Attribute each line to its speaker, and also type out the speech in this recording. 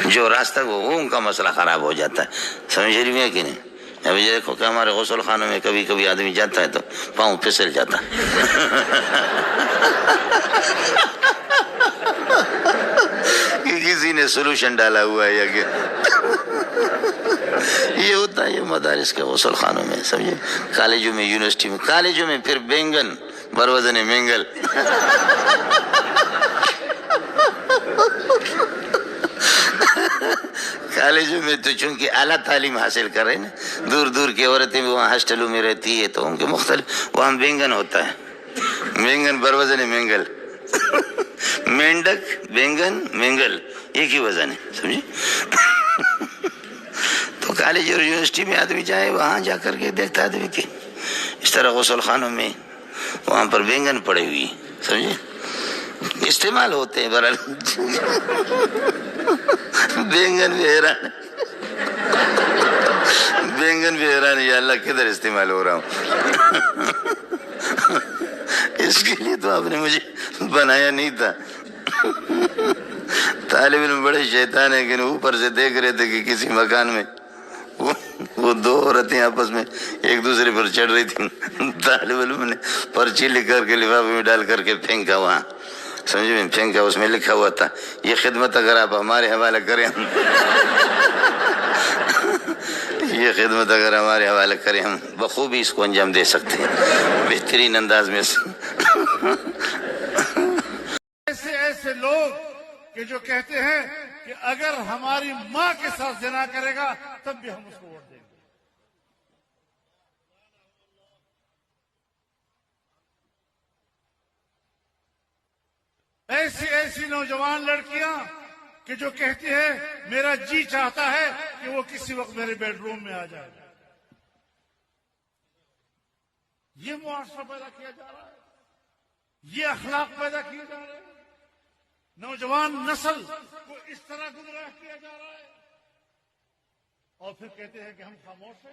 Speaker 1: جو راستہ وہ ان کا مسئلہ خراب ہو جاتا ہے. سمجھ رہی ہے کہ نہیں؟ ابھی دیکھو کہ ہمارے غسل خانوں میں کبھی کبھی آدمی جاتا ہے تو پاؤں پھسل جاتا کہ کسی نے سولوشن ڈالا ہوا ہے یا کہ یہ ہوتا ہے یہ مدارس کے غسل خانوں میں. سمجھے؟ کالجوں میں، یونیورسٹی میں، کالجوں میں پھر بینگن بروزن مینگل. کالجوں میں تو چونکہ اعلیٰ تعلیم حاصل کر رہے ہیں نا، دور دور کی عورتیں بھی وہاں ہاسٹلوں میں رہتی ہے تو ان کے مختلف وہاں بینگن ہوتا ہے. بینگن بروزن مینگل. مینڈک بینگن مینگل ایک ہی وزن ہے. سمجھے؟ تو کالج اور یونیورسٹی میں آدمی جائے وہاں جا کر کے دیکھتا آدمی کہ اس طرح غسل خانوں میں وہاں پر بینگن پڑے ہوئی. سمجھے؟ استعمال ہوتے ہیں برحال. بینگن بھی حیران بینگن بھی حیران ہے یا اللہ کدھر استعمال ہو رہا ہوں. اس کے لیے تو آپ نے مجھے بنایا نہیں تھا. طالب علم بڑے شیطان ہیں کہ اوپر سے دیکھ رہے تھے کہ کسی مکان میں وہ دو عورتیں آپس میں ایک دوسرے پر چڑھ رہی تھیں. طالب علم نے پرچی لکھ کر کے لفافے میں ڈال کر کے پھینکا وہاں. سمجھے میں پھینکا، اس میں لکھا ہوا تھا یہ خدمت اگر آپ ہمارے حوالے کریں یہ خدمت اگر ہمارے حوالے کریں ہم بخوبی اس کو انجام دے سکتے ہیں بہترین انداز میں.
Speaker 2: ایسے لوگ کہ جو کہتے ہیں کہ اگر ہماری ماں کے ساتھ زنا کرے گا تب بھی ہم اس کو ووٹ دیں گے. ایسی نوجوان لڑکیاں کہ جو کہتی ہیں میرا جی چاہتا ہے کہ وہ کسی وقت میرے بیڈ روم میں آ جائے. یہ معاشرہ پیدا کیا جا رہا ہے، یہ اخلاق پیدا کیے جا رہے ہیں. نوجوان نسل کو اس طرح گمراہ کیا جا رہا ہے اور پھر کہتے ہیں کہ ہم خاموش ہیں.